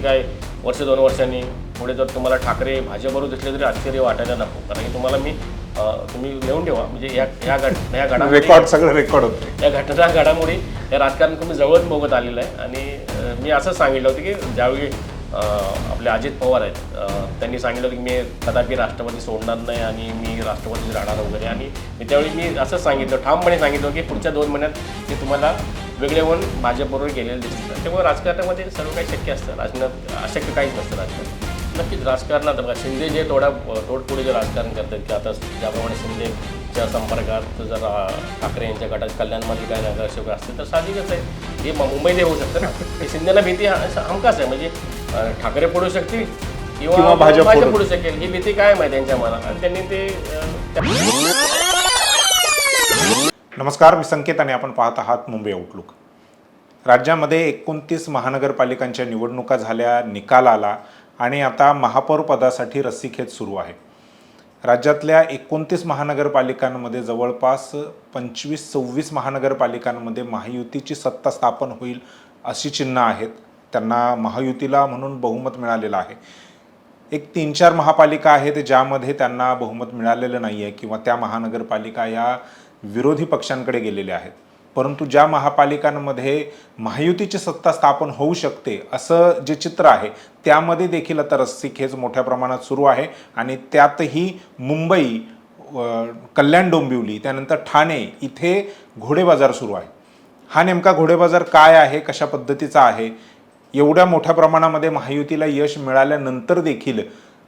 काय वर्ष 2 वर्षांनी पुढे जर तुम्हाला ठाकरे भाजपबरोबर दिसले तरी आश्चर्य वाटायला नको, कारण की तुम्हाला मी तुम्ही लिहून ठेवा, म्हणजे या घडामोडी रेकॉर्ड सगळं रेकॉर्ड होतं. या घडामोडी या राजकारण तुम्ही जवळच बघत आलेलं आहे. आणि मी असंच सांगितलं होतं की ज्यावेळी आपले अजित पवार आहेत त्यांनी सांगितलं होतं की मी कदापि राष्ट्रवादी सोडणार नाही आणि मी राष्ट्रवादी राहणार वगैरे, आणि मी त्यावेळी मी असंच सांगितलं, ठामपणे सांगितलं की पुढच्या 2 महिन्यात मी तुम्हाला वेगळे होऊन भाजपबरोबर गेलेलं दिसतं. त्यामुळे राजकारणामध्ये सर्व काही शक्य असतं, राजकारणात अशक्य काहीच नसतं राजकारण. नक्कीच राजकारणात बघा, शिंदे जे तोडपुढे जे राजकारण करतात की आता ज्याप्रमाणे शिंदेच्या संपर्कात जर ठाकरे यांच्या गटात कल्याणमध्ये काय नगरसेवक असते तर साहजिकच आहे हे मुंबईत होऊ शकतं ना. हे शिंदेला भीती हमखास आहे, म्हणजे ठाकरे पडू शकतील किंवा भाजप पडू शकेल ही भीती काय माहिती त्यांच्या मनात, आणि त्यांनी ते नमस्कार, मी संकेत आणि आपण पाहत आहात मुंबई आउटलुक. राज्यामध्ये 29 महानगरपालिकांच्या निवडणुका झाल्या, निकाल आला आणि आता महापौर पदासाठी रस्सीखेच सुरू आहे. राज्यातल्या 29 महानगरपालिकांमध्ये जवळपास 25-26 महानगरपालिकांमध्ये महायुतीची सत्ता स्थापन होईल अशी चिन्ह आहेत. त्यांना महायुतीला म्हणून बहुमत मिळालेलं आहे. एक 3-4 महापालिका आहेत ज्यामध्ये त्यांना बहुमत मिळालेलं नाही आहे किंवा त्या महानगरपालिका या विरोधी पक्षांकडे गेलेल्या आहेत. परंतु ज्या महापालिकांमध्ये महायुतीची सत्ता स्थापन होऊ शकते असं जे चित्र आहे त्यामध्ये देखील आता रस्सीखेच मोठ्या प्रमाणात सुरू आहे. आणि त्यातही मुंबई, कल्याण डोंबिवली, त्यानंतर ठाणे इथे घोडेबाजार सुरू आहे. हा नेमका घोडेबाजार काय आहे, कशा पद्धतीचा आहे? एवढ्या मोठ्या प्रमाणामध्ये महायुतीला यश मिळाल्यानंतर देखील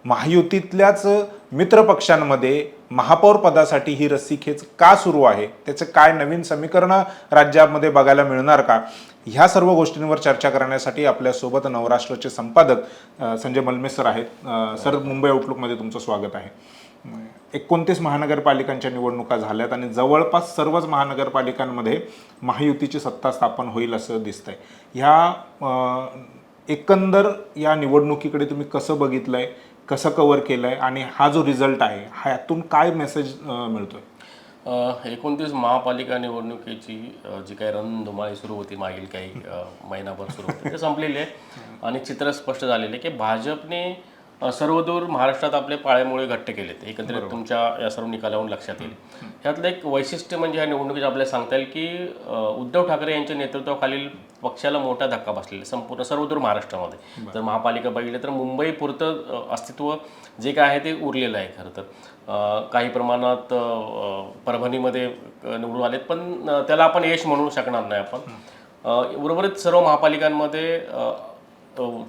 महायुतीतल्याच मित्रपक्षांमध्ये महापौर पदासाठी ही रस्सीखेच का सुरू आहे, त्याचं काय नवीन समीकरणं राज्यामध्ये बघायला मिळणार का, ह्या सर्व गोष्टींवर चर्चा करण्यासाठी आपल्यासोबत नवराष्ट्राचे संपादक संजय मलमे सर आहेत. सर, मुंबई आउटलुकमध्ये तुमचं स्वागत आहे. 29 महानगरपालिकांच्या निवडणुका झाल्यात आणि जवळपास सर्वच महानगरपालिकांमध्ये महायुतीची सत्ता स्थापन होईल असं दिसतंय. ह्या एकंदर या निवडणुकीकडे तुम्ही कसं बघितलंय, कसं कव्हर केलंय आणि हा जो रिझल्ट आहे ह्यातून काय मेसेज मिळतोय? 29 महापालिका निवडणुकीची जी काही रणधुमाळी सुरू होती मागील काही महिनाभर सुरू होती ते संपलेली आहे आणि चित्र स्पष्ट झालेले आहे की भाजपने सर्वदूर महाराष्ट्रात आपले पाळेमुळे घट्ट केलेत. एकत्रित तुमच्या या सर्व निकालावरून लक्षात येईल. ह्यातलं एक वैशिष्ट्य म्हणजे ह्या निवडणुकीत आपल्याला सांगता येईल की उद्धव ठाकरे यांच्या नेतृत्वाखालील पक्षाला मोठा धक्का बसलेला संपूर्ण सर्वदूर महाराष्ट्रामध्ये. जर महापालिका बघितली तर मुंबई पुरतं अस्तित्व जे काय आहे ते उरलेलं आहे. खरं तर काही प्रमाणात परभणीमध्ये निवडून आलेत, पण त्याला आपण यश म्हणू शकणार नाही आपण. उर्वरित सर्व महापालिकांमध्ये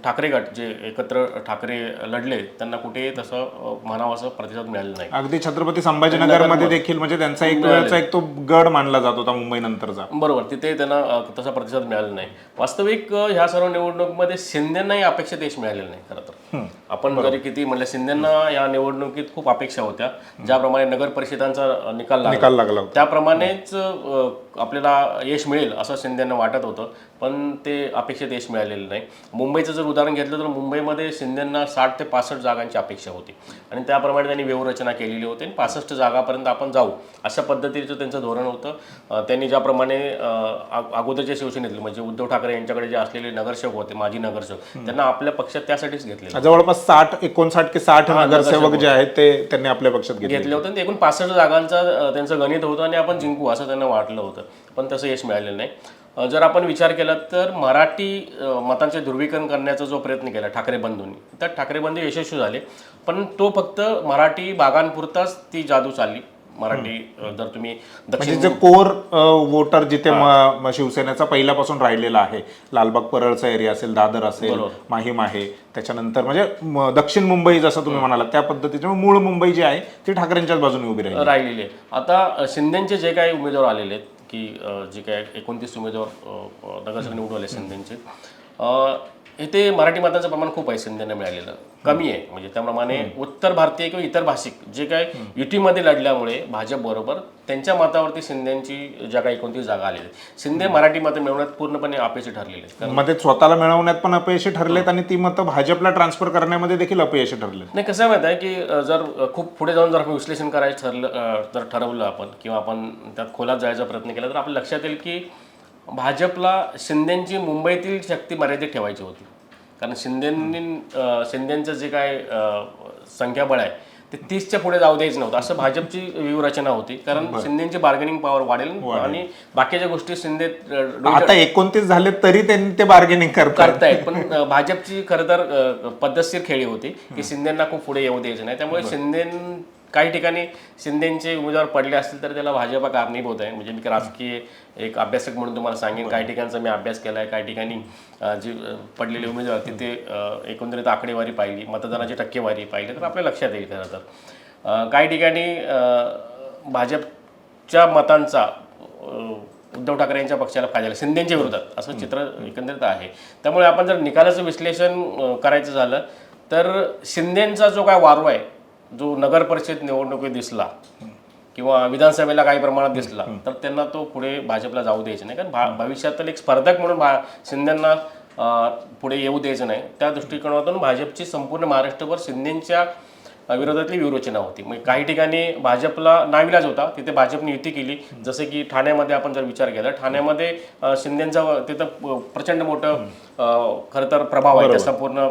ठाकरे गट जे एकत्र ठाकरे लढले त्यांना कुठे तसं म्हणावं असं प्रतिसाद मिळालेला नाही. अगदी छत्रपती संभाजीनगरमध्ये देखील म्हणजे त्यांचा एक वेळचा एक तो गड मानला जात होता मुंबई नंतरचा. बरोबर, तिथे त्यांना तसा प्रतिसाद मिळालेला नाही. वास्तविक ह्या सर्व निवडणुकीमध्ये शिंदेंनाही अपेक्षित यश मिळालेलं नाही. खरं तर आपण जरी किती म्हणलं, शिंदेंना या निवडणुकीत खूप अपेक्षा होत्या. ज्याप्रमाणे नगर परिषदांचा निकाल लागला त्याप्रमाणेच आपल्याला यश मिळेल असं शिंदेंना वाटत होतं, पण ते अपेक्षित यश मिळालेलं नाही. मुंबईचं जर उदाहरण घेतलं तर मुंबईमध्ये शिंदेंना 60 ते 65 जागांची अपेक्षा होती आणि त्याप्रमाणे त्यांनी व्यूहरचना केलेली होती आणि 65 जागापर्यंत आपण जाऊ अशा पद्धतीचं त्यांचं धोरण होतं. त्यांनी ज्याप्रमाणे अगोदरच्या शिवसेनेतले म्हणजे उद्धव ठाकरे यांच्याकडे जे असलेले नगरसेवक होते, माजी नगरसेवक, त्यांना आपल्या पक्षात त्यासाठीच घेतले. जवळपास 59 की 60 नगरसेवक जे आहेत ते त्यांनी आपल्या पक्षात घेतले होते. ते एकूण 65 जागांचं त्यांचं गणित होतं आणि आपण जिंकू असं त्यांना वाटलं होतं, पण तसं यश मिळालेलं नाही. जर आपण विचार केला तर मराठी मतांचे ध्रुवीकरण करण्याचा जो प्रयत्न केला ठाकरे बंधूंनी, तर ठाकरे बंधू यशस्वी झाले, पण तो फक्त मराठी भागांपुरताच ती जादू चालली. मराठी जर तुम्ही दक्षिण कोर वोटर जिथे शिवसेनेचा पहिल्यापासून राहिलेला आहे, लालबाग परळचा एरिया असेल, दादर असेल, माहीम आहे, त्याच्यानंतर म्हणजे दक्षिण मुंबई जसं तुम्ही म्हणाला त्या पद्धतीचे मूळ मुंबई जी आहे ती ठाकरेंच्याच बाजूने उभी राहिलेली आहे. आता शिंदेचे जे काही उमेदवार आलेले आहेत की जे काय 29 उमेदवार नगरसेवक निवडून आले शिंदेचे, इथे मराठी मतांचं प्रमाण खूप आहे. शिंदेना मिळालेलं कमी आहे. म्हणजे त्याप्रमाणे उत्तर भारतीय किंवा इतर भाषिक जे काय युतीमध्ये लढल्यामुळे भाजप बरोबर त्यांच्या मतावरती शिंदेची ज्या काही 29 जागा आलेल्या, शिंदे मराठी मतं मिळवण्यात पूर्णपणे अपयशी ठरलेले आहेत. मध्ये स्वतःला मिळवण्यात पण अपयशी ठरलेत आणि ती मतं भाजपला ट्रान्सफर करण्यामध्ये देखील अपयशी ठरले. नाही, कसं माहिती आहे की जर खूप पुढे जाऊन जर विश्लेषण करायचं जर ठरवलं आपण किंवा आपण त्यात खोलात जायचा प्रयत्न केला तर आपल्या लक्षात येईल की भाजपला शिंदेची मुंबईतील शक्ती मर्यादित ठेवायची होती कारण शिंदेचं जे काय संख्याबळ आहे ते 30च्या पुढे जाऊ द्यायचं नव्हतं, असं भाजपची व्यूहरचना होती. कारण शिंदेची बार्गेनिंग पॉवर वाढेल आणि बाकीच्या गोष्टी शिंदे आता 29 झाले तरी त्यांनी ते बार्गेनिंग करतायत. पण भाजपची खरं तर पद्धतशीर खेळी होती की शिंदेना खूप पुढे येऊ द्यायचं नाही. त्यामुळे काही ठिकाणी शिंदेचे उमेदवार पडले असतील तर त्याला भाजपा कारणीभूत आहे. म्हणजे मी राजकीय एक अभ्यासक म्हणून तुम्हाला सांगेन, काही ठिकाणचा मी अभ्यास केला आहे. काही ठिकाणी जे पडलेले उमेदवार तिथे एकंदरीत आकडेवारी पाहिली, मतदानाची टक्केवारी पाहिली तर आपल्या लक्षात येईल. खरं तर काही ठिकाणी भाजपच्या मतांचा उद्धव ठाकरे यांच्या पक्षाला फायदा झाला, शिंदेच्या विरोधात असं चित्र एकंदरीत आहे. त्यामुळे आपण जर निकालाचं विश्लेषण करायचं झालं तर शिंदेचा जो काय वारवा आहे, जो नगर परिषद निवडणुकीत दिसला किंवा विधानसभेला काही प्रमाणात दिसला, तर त्यांना तो पुढे भाजपला जाऊ द्यायचा नाही. कारण भविष्यातील एक स्पर्धक म्हणून शिंदेंना पुढे येऊ द्यायचं नाही. त्या दृष्टिकोनातून भाजपची संपूर्ण महाराष्ट्रभर शिंदेच्या विरोधातली व्यूहरचना होती. मग काही ठिकाणी भाजपला नाविलाज होता, तिथे भाजपने युती केली. जसे की ठाण्यामध्ये आपण जर विचार केला, ठाण्यामध्ये शिंदेचा तिथं प्रचंड मोठं खरं तर प्रभाव आहे त्या संपूर्ण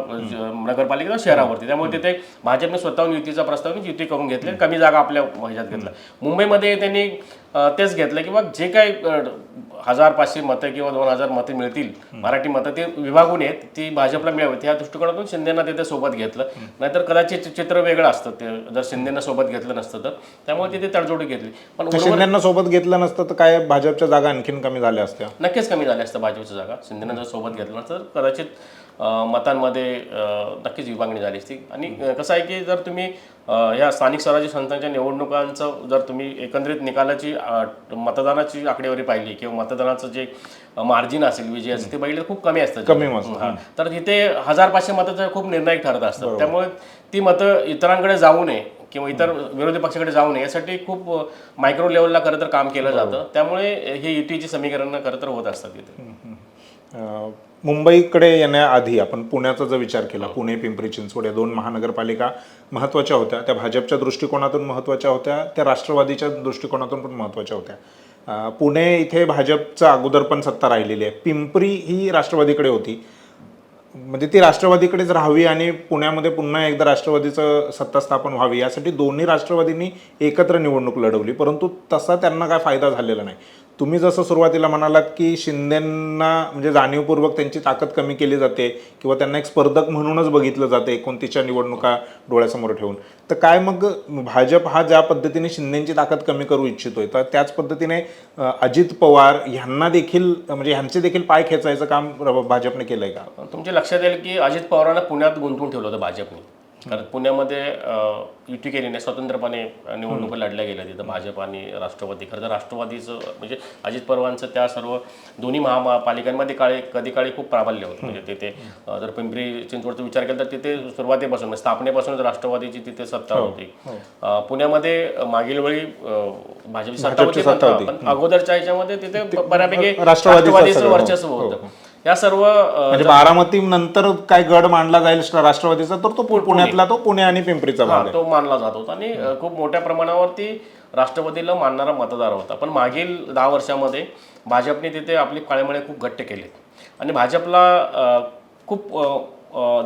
नगरपालिकेचा शहरावरती. त्यामुळे तिथे भाजपने स्वतःहून युतीचा प्रस्ताव युती करून घेतले, कमी जागा आपल्या ह्याच्यात घेतल्या. मुंबईमध्ये त्यांनी तेच घेतलं की मग जे काही 1500 मतं किंवा 2000 मतं मिळतील मराठी मतं, ते विभागून येत ती भाजपला मिळावी या दृष्टिकोनातून शिंदेना तिथे सोबत घेतलं. नाहीतर कदाचित चित्र वेगळं असतं ते जर शिंदेना सोबत घेतलं नसतं तर. त्यामुळे तिथे तडजोडी घेतली. पण शिंदेना सोबत घेतलं नसतं तर काय भाजपच्या जागा आणखीन कमी झाल्या असत्या? नक्कीच कमी झाल्या असत्या भाजपच्या जागा. शिंदेना जर सोबत घेतलं नसतं तर कदाचित मतांमध्ये नक्कीच विभागणी झाली असती. आणि कसं आहे की जर तुम्ही या स्थानिक स्वराज्य संस्थांच्या निवडणुकांचं जर तुम्ही एकंदरीत निकालाची मतदानाची आकडेवारी पाहिली किंवा मतदानाचं जे मार्जिन असेल विजयाचं ते बघितलं खूप कमी असतं. तर तिथे 1500 मतं खूप निर्णायक ठरत असतात. त्यामुळे ती मतं इतरांकडे जाऊ नये किंवा इतर विरोधी पक्षाकडे जाऊ नये यासाठी खूप मायक्रो लेवलला खरं तर काम केलं जातं. त्यामुळे हे युतीची समीकरणं खरं तर होत असतात तिथे. मुंबईकडे येण्याआधी आपण पुण्याचा जर विचार केला, पुणे पिंपरी चिंचवड या 2 महानगरपालिका महत्त्वाच्या होत्या. त्या भाजपच्या दृष्टिकोनातून महत्त्वाच्या होत्या, त्या राष्ट्रवादीच्या दृष्टिकोनातून पण महत्त्वाच्या होत्या. पुणे इथे भाजपचं अगोदर पण सत्ता राहिलेली आहे. पिंपरी ही राष्ट्रवादीकडे होती, म्हणजे ती राष्ट्रवादीकडेच राहावी आणि पुण्यामध्ये पुन्हा एकदा राष्ट्रवादीचं सत्ता स्थापन व्हावी यासाठी दोन्ही राष्ट्रवादींनी एकत्र निवडणूक लढवली. परंतु तसा त्यांना काय फायदा झालेला नाही. तुम्ही जसं सुरुवातीला म्हणालात की शिंदेंना म्हणजे जाणीवपूर्वक त्यांची ताकद कमी केली जाते किंवा त्यांना एक स्पर्धक म्हणूनच बघितलं जाते 29च्या निवडणुका डोळ्यासमोर ठेवून, तर काय मग भाजप हा ज्या पद्धतीने शिंदेंची ताकद कमी करू इच्छितोय तर त्याच पद्धतीने अजित पवार ह्यांना देखील म्हणजे ह्यांचे देखील पाय खेचायचं काम भाजपने केलंय का? तुमच्या लक्षात येईल की अजित पवारांना पुण्यात गुंतवून ठेवलं होतं भाजपने. कारण पुण्यामध्ये युती केली नाही, स्वतंत्रपणे निवडणुका लढल्या गेल्या तिथं भाजप आणि राष्ट्रवादी. खरं तर राष्ट्रवादीचं म्हणजे अजित पवारांचं त्या सर्व दोन्ही महापालिकांमध्ये कधी काळी खूप प्राबल्य होतं. म्हणजे तिथे जर पिंपरी चिंचवडचा विचार केला तर तिथे सुरुवातीपासून स्थापनेपासूनच राष्ट्रवादीची तिथे सत्ता होती. पुण्यामध्ये मागील वेळी भाजपची सत्ता होती, पण अगोदरच्या ह्याच्यामध्ये तिथे बऱ्यापैकी राष्ट्रवादीचं वर्चस्व होतं. या सर्व म्हणजे बारामती नंतर काय गड मानला जाईल राष्ट्रवादीचा तर तो पुण्यातला तो पुणे आणि पिंपरीचा भाग तो मानला जात होता आणि खूप मोठ्या प्रमाणावरती राष्ट्रवादीला मानणारा मतदार होता. पण मागील 10 वर्षामध्ये भाजपने तिथे आपली काळेमळे खूप घट्ट केले आणि भाजपला खूप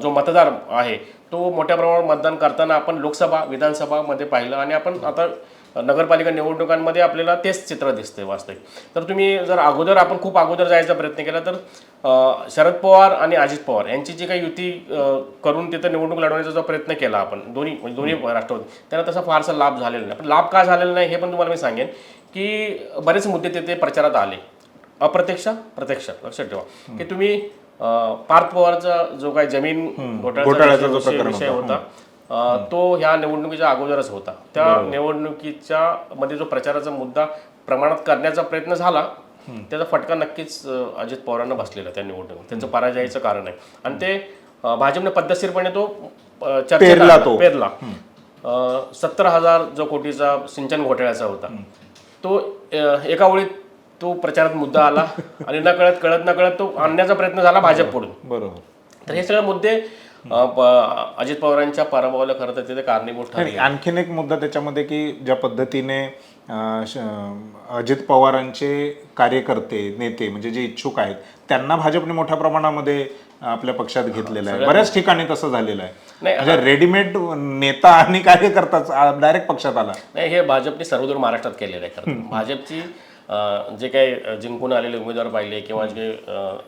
जो मतदार आहे तो मोठ्या प्रमाणावर मतदान करताना आपण लोकसभा विधानसभामध्ये पाहिलं आणि आपण आता नगरपालिका निवडणुकांमध्ये आपल्याला तेच चित्र दिसतंय वास्तविक. तर तुम्ही जर आपण खूप अगोदर जायचा प्रयत्न केला तर शरद पवार आणि अजित पवार यांची जी काही युती करून तिथं निवडणूक लढवण्याचा जो प्रयत्न केला आपण दोन्ही राष्ट्रवादी, त्यांना तसा फारसा लाभ झालेला नाही. पण लाभ का झालेला नाही हे पण तुम्हाला मी सांगेन की बरेच मुद्दे तिथे प्रचारात आले, अप्रत्यक्ष प्रत्यक्ष. लक्षात ठेवा की तुम्ही पार्थ पवारचा जो काही जमीन घोटाळ्याचा विषय होता तो ह्या निवडणुकीच्या अगोदरच होता. त्या निवडणुकीच्या मध्ये जो प्रचाराचा मुद्दा प्रमाणात करण्याचा प्रयत्न झाला त्याचा फटका नक्कीच अजित पवारांना बसलेला त्या निवडणुकीत. त्यांचं पराजयाचं कारण आहे आणि ते भाजपने पद्धतशीरपणे तो पेरला. 70,000 जो कोटीचा सिंचन घोटाळ्याचा होता तो एका वेळी तो प्रचारात मुद्दा आला आणि कळत तो आणण्याचा प्रयत्न झाला भाजपकडून. बरोबर. तर हे सगळे मुद्दे अजित पवारांच्या पराभवाला खरं तर तिथे कारणीभूत ठरले. आणखीन एक मुद्दा त्याच्यामध्ये की ज्या पद्धतीने अजित पवारांचे कार्यकर्ते नेते म्हणजे जे इच्छुक आहेत त्यांना भाजपने मोठ्या प्रमाणामध्ये आपल्या पक्षात घेतलेलं आहे. बऱ्याच ठिकाणी तसं झालेलं आहे. म्हणजे रेडीमेड नेता आणि कार्यकर्ताच डायरेक्ट पक्षात आला. नाही, हे भाजपने सर्वदूर महाराष्ट्रात केलेलं आहे. खरं भाजपची जे काही जिंकून आलेले उमेदवार पाहिले किंवा जे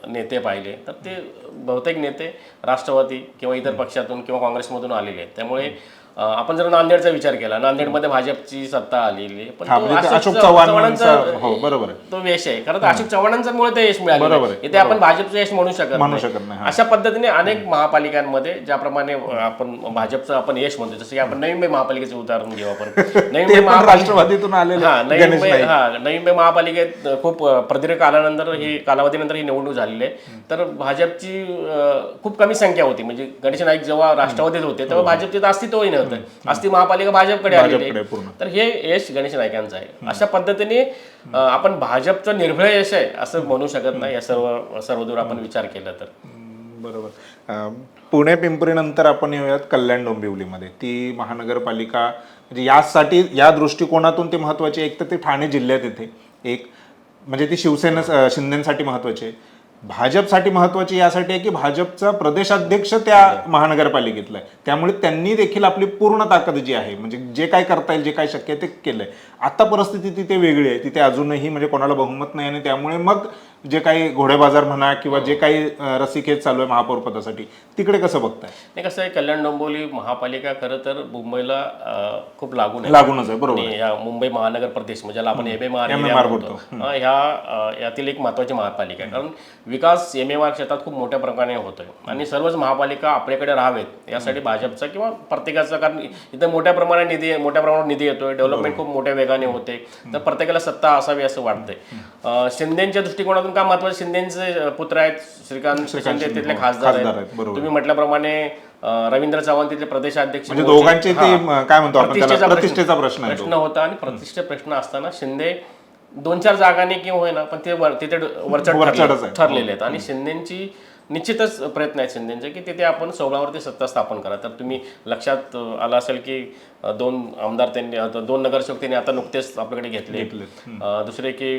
नेते पाहिले तर ते बहुतेक नेते राष्ट्रवादी किंवा इतर पक्षातून किंवा काँग्रेसमधून आलेले आहेत. त्यामुळे आपण जर नांदेडचा विचार केला, नांदेडमध्ये भाजपची सत्ता आलेली आहे, पण तो अशोक चव्हाणांचा बरोबर आहे, तो यश आहे. खरं तर अशोक चव्हाणांमुळे ते यश मिळालं. इथे आपण भाजपचं यश म्हणू शकत नाही. अशा पद्धतीने अनेक महापालिकांमध्ये ज्याप्रमाणे आपण भाजपचं आपण यश म्हणतो, जसं की आपण नवी मुंबई महापालिकेचं उदाहरण घेऊ. आपण नवी मुंबई राष्ट्रवादीतून आलेले नवी मुंबई महापालिकेत खूप प्रदीर्घ कालानंतर ही कालावधीनंतर ही निवडणूक झालेली आहे. तर भाजपची खूप कमी संख्या होती. म्हणजे गणेश नाईक जेव्हा राष्ट्रवादीत होते तेव्हा भाजपचे अस्तित्वही नव्हतं. असती महापालिका भाजपकडे आलेली. तर हे यश गणेश नाईकांचं आहे. अशा पद्धतीने आपण भाजपचं निर्भय यश आहे असं म्हणू शकत नाही या सर्वदूर आपण विचार केला तर. बरोबर. पुणे पिंपरी नंतर आपण येऊयात कल्याण डोंबिवलीमध्ये. ती महानगरपालिका म्हणजे यासाठी या दृष्टिकोनातून ती महत्वाची. एक तर ते ठाणे जिल्ह्यात येते, एक म्हणजे ती शिवसेना शिंदेसाठी महत्वाची आहे, भाजपसाठी महत्वाची यासाठी आहे की भाजपचा प्रदेशाध्यक्ष त्या महानगरपालिकेतला आहे. त्यामुळे त्यांनी देखील आपली पूर्ण ताकद जी आहे म्हणजे जे काय करता येईल, जे काय शक्य आहे ते केलंय. आता परिस्थिती तिथे वेगळी आहे. तिथे अजूनही म्हणजे कोणाला बहुमत नाही आणि त्यामुळे मग जे काही घोडेबाजार म्हणा किंवा जे काही रस्सीखेच चालू आहे महापौर पदासाठी, तिकडे कसं बघताय? नाही, कसं आहे, कल्याण डोंबिवली महापालिका खरं तर मुंबईला खूप लागूनच आहे. बरोबर. या मुंबई महानगर प्रदेश म्हणजे ज्याला आपण MMR बोलतो, यातील एक महत्वाची महापालिका आहे. कारण विकास MMR क्षेत्रात खूप मोठ्या प्रमाणे होतोय आणि सर्वच महापालिका आपल्याकडे राहावेत यासाठी भाजपचा किंवा प्रत्येकाचा, कारण इथे मोठ्या प्रमाणात निधी येतोय, डेव्हलपमेंट खूप मोठ्या वेगाने होते, तर प्रत्येकाला सत्ता असावी असं वाटतंय. शिंदेच्या दृष्टिकोनातून काय महत्वाचं, शिंदेचे पुत्र आहेत श्रीकांत शिंदे, तिथले खासदार आहेत. तुम्ही म्हटल्याप्रमाणे रवींद्र चव्हाण तिथले प्रदेशाध्यक्ष. म्हणजे दोघांचे ते काय म्हणतो आपण त्याला प्रतिष्ठेचा प्रश्न होता आणि प्रतिष्ठे प्रश्न असताना शिंदे 2-4 जागांनी किंवा होईना पण ते तिथे वरचढ ठरलेले आहेत. आणि शिंदेची निश्चितच प्रयत्न आहेत शिंदेचे की तिथे आपण सोबळावरती सत्ता स्थापन करा. तर तुम्ही लक्षात आलं असेल की 2 आमदार त्यांनी, 2 नगरसेवक त्यांनी आता नुकतेच आपल्याकडे घेतले. दुसरे की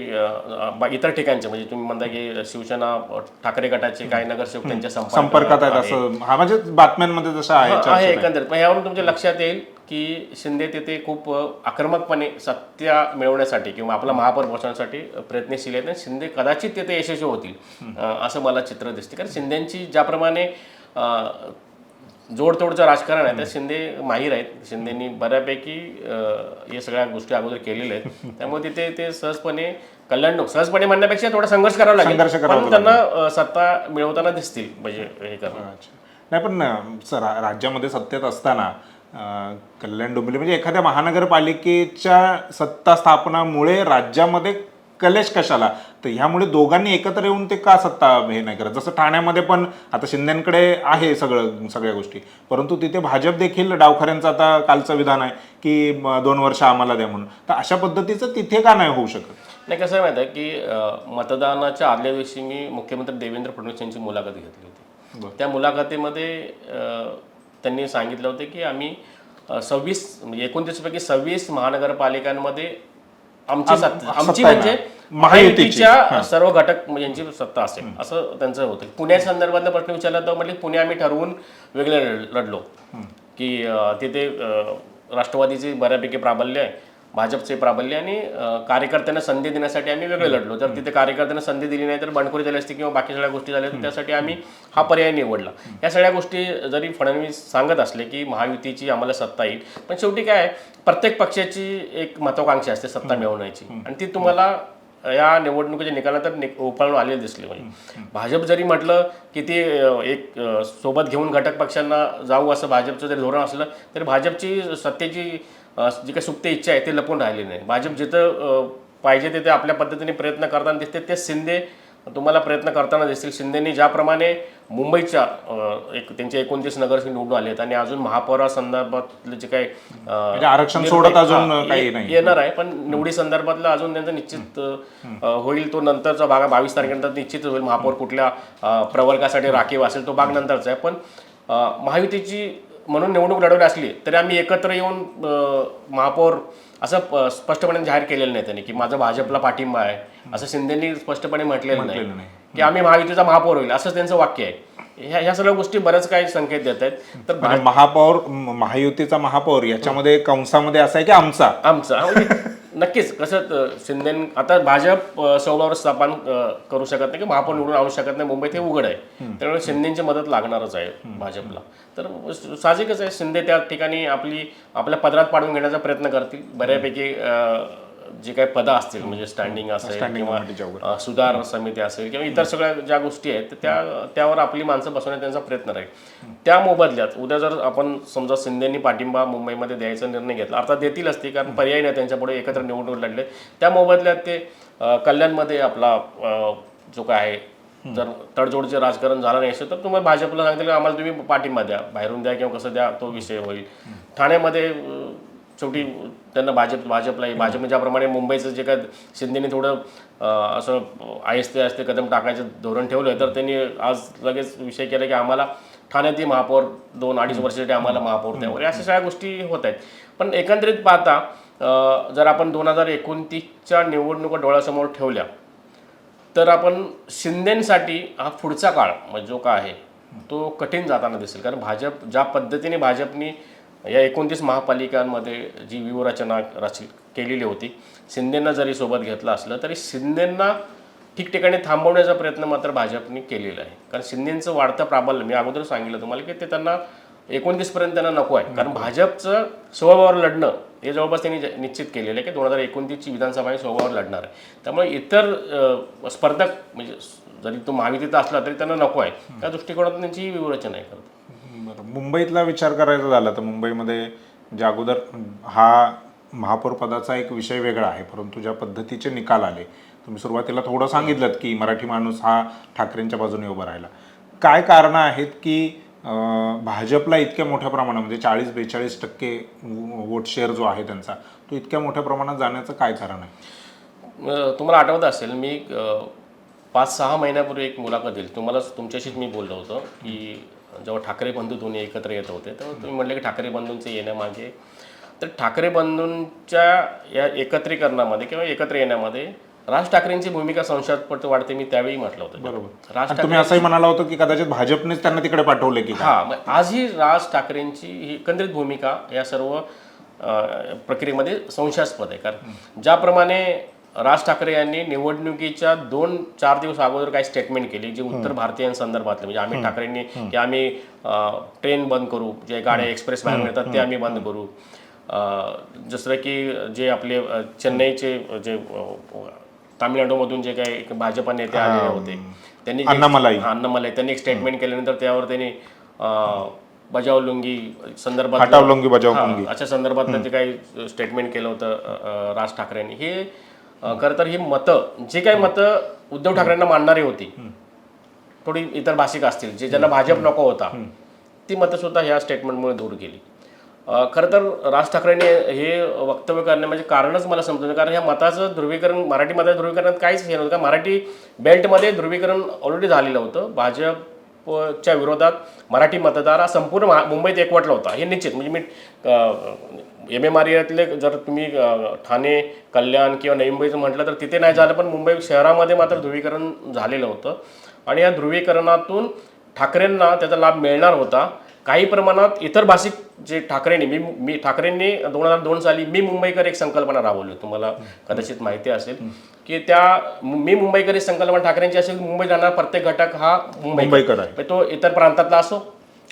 इतर ठिकाणचे म्हणजे तुम्ही म्हणता की शिवसेना ठाकरे गटाचे काही नगरसेवक त्यांच्या संपर्कात आहेत असं म्हणजे बातम्यांमध्ये जसं आहे एकंदरीत. यावरून तुमच्या लक्षात येईल की शिंदे तिथे खूप आक्रमकपणे सत्ता मिळवण्यासाठी किंवा आपला महापौर पोहोचवण्यासाठी प्रयत्नशील आहेत आणि शिंदे कदाचित तिथे यशस्वी होतील असं मला चित्र दिसते. कारण शिंदेची ज्याप्रमाणे जोडतोडचं राजकारण आहे त्या शिंदे माहीर आहेत. शिंदेनी बऱ्यापैकी या सगळ्या गोष्टी अगोदर केलेल्या आहेत. त्यामुळे तिथे ते सहजपणे म्हणण्यापेक्षा थोडा संघर्ष करावा लागेल, पण त्यांना सत्ता मिळवताना दिसतील म्हणजे हे करणं. नाही, पण राज्यामध्ये सत्तेत असताना कल्याण डोंबिवली म्हणजे एखाद्या महानगरपालिकेच्या सत्ता स्थापनामुळे राज्यामध्ये कलेश कशाला, तर ह्यामुळे दोघांनी एकत्र येऊन ते का सत्ता हे नाही करत. जसं ठाण्यामध्ये पण आता शिंदेकडे आहे सगळ्या गोष्टी, परंतु तिथे भाजप देखील डावखऱ्यांचं आता कालचं विधान आहे की 2 वर्ष आम्हाला द्या म्हणून. तर अशा पद्धतीचं तिथे का नाही होऊ शकत? नाही, कसं माहिती आहे की मतदानाच्या आदल्या दिवशी मी मुख्यमंत्री देवेंद्र फडणवीस यांची मुलाखत घेतली होती. त्या मुलाखतीमध्ये त्यांनी सांगितलं होतं की आम्ही 29 पैकी 26 महानगरपालिकांमध्ये आमची म्हणजे महायुतीच्या सर्व घटक यांची सत्ता असेल असं त्यांचं होतं. पुण्या संदर्भातला प्रश्न विचारला तर म्हटलं पुणे आम्ही ठरवून वेगळे लढलो की तिथे राष्ट्रवादीचे बऱ्यापैकी प्राबल्य आहे, भाजपचे प्राबल्य आणि कार्यकर्त्यांना संधी देण्यासाठी आम्ही वेगळे लढलो. जर तिथे कार्यकर्त्यांना संधी दिली नाही तर बंडखोरी झाली असती किंवा बाकी सगळ्या गोष्टी झाल्या तर त्यासाठी आम्ही हा पर्याय निवडला. या सगळ्या गोष्टी जरी फडणवीस सांगत असले की महायुतीची आम्हाला सत्ता येईल, पण शेवटी काय आहे, प्रत्येक पक्षाची एक महत्वाकांक्षा असते सत्ता मिळवण्याची आणि ती तुम्हाला या निवडणुकीच्या निकालानंतर उफाळून आलेली दिसली. म्हणजे भाजप जरी म्हटलं की ती एक सोबत घेऊन घटक पक्षांना जाऊ असं भाजपचं जरी धोरण असलं तरी भाजपची सत्तेची जी काही सुप्त इच्छा आहे ते लपून राहिली नाही. भाजप जिथं पाहिजे तिथे आपल्या पद्धतीने प्रयत्न करताना दिसते. ते शिंदे तुम्हाला प्रयत्न करताना दिसतील. शिंदेनी ज्याप्रमाणे मुंबईच्या त्यांचे 29 नगरसेवक निवडून आले आहेत आणि अजून महापौरासंदर्भातले जे काही आरक्षण सोडत अजून काही नाही येणार आहे, पण निवडी संदर्भातला अजून त्यांचं निश्चित होईल. तो नंतरचा भाग 22 तारखेनंतर निश्चित होईल. महापौर कुठल्या प्रवर्गासाठी राखीव असेल तो भाग नंतरचा आहे. पण महायुतीची म्हणून निवडणूक लढवली असली तरी आम्ही एकत्र येऊन महापौर असं स्पष्टपणे जाहीर केलेलं नाही त्यांनी की माझा भाजपला पाठिंबा आहे असं शिंदेंनी स्पष्टपणे म्हटलेलं नाही की आम्ही महायुतीचा महापौर होईल असंच त्यांचं वाक्य आहे. ह्या सगळ्या गोष्टी बरेच काही संकेत देत आहेत. तर म्हणजे महापौर महायुतीचा महापौर याच्यामध्ये कंसामध्ये असा आहे की आमचा म्हणजे नक्कीच कसं शिंदे आता भाजप सौभावर स्थापन करू शकत नाही की महापौर निवडून आणू शकत नाही मुंबईत, हे उघड आहे. त्यामुळे शिंदेची मदत लागणारच आहे भाजपला. तर साहजिकच आहे शिंदे त्या ठिकाणी आपल्या पदरात पाडून घेण्याचा प्रयत्न करतील. बऱ्यापैकी जे काही पदं असतील म्हणजे स्टँडिंग असेल किंवा सुधार समिती असेल किंवा इतर सगळ्या ज्या गोष्टी आहेत त्यावर आपली माणसं बसवण्याचा त्यांचा प्रयत्न राहील. त्या मोबदल्यात उद्या जर आपण समजा शिंदेंनी पाठिंबा मुंबईमध्ये द्यायचा निर्णय घेतला, अर्थात देतील असते कारण पर्याय नाही त्यांच्यापुढे, एकत्र निवडणूक लढले, त्या मोबदल्यात ते कल्याणमध्ये आपला जो काय आहे जर तडजोडचे राजकारण झालं नाही असेल तर तुम्हाला भाजपला सांगतील आम्हाला तुम्ही पाठिंबा द्या, बाहेरून द्या किंवा कसं द्या, तो विषय होईल. ठाण्यामध्ये शेवटी त्यांना भाजपने ज्याप्रमाणे मुंबईचं जे काय शिंदेने थोडं असं आहिस्ते कदम टाकायचं धोरण ठेवलं तर त्यांनी आज लगेच विषय केला की आम्हाला ठाण्यातही महापौर 2-2.5 वर्षासाठी आम्हाला महापौर द्या वगैरे, अशा सगळ्या गोष्टी होत आहेत. पण एकंदरीत पाहता जर आपण 2029च्या निवडणुका डोळ्यासमोर ठेवल्या तर आपण शिंदेसाठी हा पुढचा काळ म्हणजे जो काय आहे तो कठीण जाताना दिसेल. कारण भाजप ज्या पद्धतीने भाजपनी या 29 महापालिकांमध्ये जी व्यूहरचना केलेली होती, शिंदेंना जरी सोबत घेतलं असलं तरी शिंदेंना ठिकठिकाणी थांबवण्याचा प्रयत्न मात्र भाजपने केलेला आहे. कारण शिंदेंचं वाढतं प्राबल्य मी अगोदर सांगितलं तुम्हाला की ते त्यांना 29पर्यंत त्यांना नको आहे. कारण भाजपचं स्वबळावर लढणं हे जवळपास त्यांनी निश्चित केलेलं आहे की 2029ची विधानसभा ही स्वबळावर लढणार आहे. त्यामुळे इतर स्पर्धक म्हणजे जरी तो महायुतीत असला तरी त्यांना नको आहे. त्या दृष्टिकोनातून त्यांची ही व्यूहरचना आहे. बरं, मुंबईतला विचार करायचा झाला तर मुंबईमध्ये जे अगोदर हा महापौर पदाचा एक विषय वेगळा आहे, परंतु ज्या पद्धतीचे निकाल आले, तुम्ही सुरुवातीला थोडं सांगितलं की मराठी माणूस हा ठाकरेंच्या बाजूने उभा राहिला. काय कारणं आहेत की भाजपला इतक्या मोठ्या प्रमाणामध्ये 40-42% वोट शेअर जो आहे त्यांचा तो इतक्या मोठ्या प्रमाणात जाण्याचं काय कारण आहे? तुम्हाला आठवत असेल मी 5-6 महिन्यापूर्वी एक मुलाखत दिली तुमच्याशीच मी बोललो होतो की जेव्हा ठाकरे बंधू दोन्ही एकत्र येत होते तेव्हा तुम्ही म्हटले की ठाकरे बंधूंचे येण्यामागे, तर ठाकरे बंधूंच्या या एकत्रीकरणामध्ये किंवा एकत्र येण्यामध्ये राज ठाकरेंची भूमिका संशयास्पद वाढते, मी त्यावेळी म्हटलं होतं. बरोबर, तुम्ही असंही म्हणाला होतं की कदाचित भाजपनेच त्यांना तिकडे पाठवले की आजही राज ठाकरेंची ही एकंदरीत भूमिका या सर्व प्रक्रियेमध्ये संशयास्पद आहे. कारण ज्याप्रमाणे राज ठाकरे यांनी निवडणुकीच्या 2-4 दिवस अगोदर काही स्टेटमेंट केली जी उत्तर भारतीयांसंदर्भातले म्हणजे आम्ही ठाकरेंनी की आम्ही ट्रेन बंद करू, जे गाड्या एक्सप्रेस बाहेर मिळतात ते आम्ही बंद करू, जसं की जे आपले चेन्नईचे जे तामिळनाडूमधून जे काही भाजपा नेते आलेले होते त्यांनी अन्नमलाई त्यांनी एक स्टेटमेंट केल्यानंतर त्यावर त्यांनी बजाव लुंगी संदर्भात अशा संदर्भात जे काही स्टेटमेंट केलं होतं राज ठाकरेंनी, हे खरं तर ही मतं जी काही मतं उद्धव ठाकरेंना मानणारी होती, थोडी इतर भाषिक असतील जे ज्यांना भाजप नको होता, ती मतं सुद्धा ह्या स्टेटमेंटमुळे दूर गेली. खरं तर राज ठाकरेंनी हे वक्तव्य करणे म्हणजे कारणच मला समजतं, कारण ह्या मताचं ध्रुवीकरण मराठी मताच्या ध्रुवीकरणात काहीच हे नव्हतं. मराठी बेल्टमध्ये ध्रुवीकरण ऑलरेडी झालेलं होतं. भाजपच्या विरोधात मराठी मतदार हा संपूर्ण मुंबईत एकवटला होता हे निश्चित. म्हणजे मी MMR एरियातले जर तुम्ही ठाणे, कल्याण किंवा नवी मुंबईचं म्हटलं तर तिथे नाही झालं, पण मुंबई शहरामध्ये मात्र ध्रुवीकरण झालेलं होतं. आणि या ध्रुवीकरणातून ठाकरेंना त्याचा लाभ मिळणार होता. काही प्रमाणात इतर भाषिक जे ठाकरेंनी ठाकरेंनी 2002 साली मी मुंबईकर एक संकल्पना राबवली, तुम्हाला कदाचित माहिती असेल की त्या मी मुंबईकर ही संकल्पना ठाकरेंची असेल. मुंबईत राहणारा प्रत्येक घटक हा मुंबईकर आहे, तो इतर प्रांतातला असो,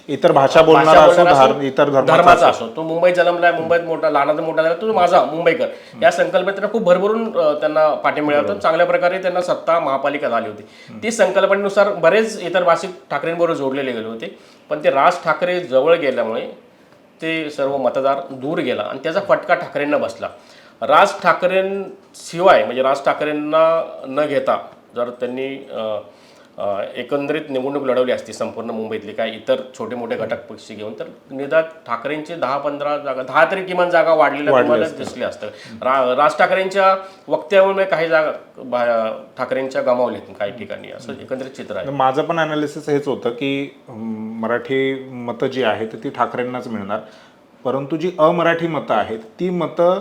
इतर भाषा बोलणारा असो, इतर धर्माचा असो, तो मुंबईत जन्मलाय, मुंबईत मोठा लहानाचा मोठा झाला, तो माझा मुंबईकर. या संकल्पनेत त्यांना खूप भरभरून त्यांना पाठिंबा मिळाला होता. चांगल्या प्रकारे त्यांना सत्ता महापालिका झाली होती. ती संकल्पनेनुसार बरेच इतर भाषिक ठाकरेंबरोबर जोडलेले गेले होते, पण ते राज ठाकरे जवळ गेल्यामुळे ते सर्व मतदार दूर गेला आणि त्याचा फटका ठाकरेंना बसला. राज ठाकरेंशिवाय म्हणजे राज ठाकरेंना न घेता जर त्यांनी एकंदरीत निवडणूक लढवली असती संपूर्ण मुंबईतली काय इतर छोटे मोठे घटक पक्ष घेऊन, तर निदान ठाकरेंची 10-15 जागा, 10 तरी किमान जागा वाढलेल्या तुम्हाला दिसल्या असतं. राज ठाकरेंच्या वक्तव्यामुळे काही जागा ठाकरेंच्या गमावल्यात काही ठिकाणी, असं एकंदरीत चित्र आहे. माझं पण अनालिसिस हेच होतं की मराठी मतं जी आहेत ती ठाकरेंनाच मिळणार, परंतु जी अमराठी मतं आहेत ती मतं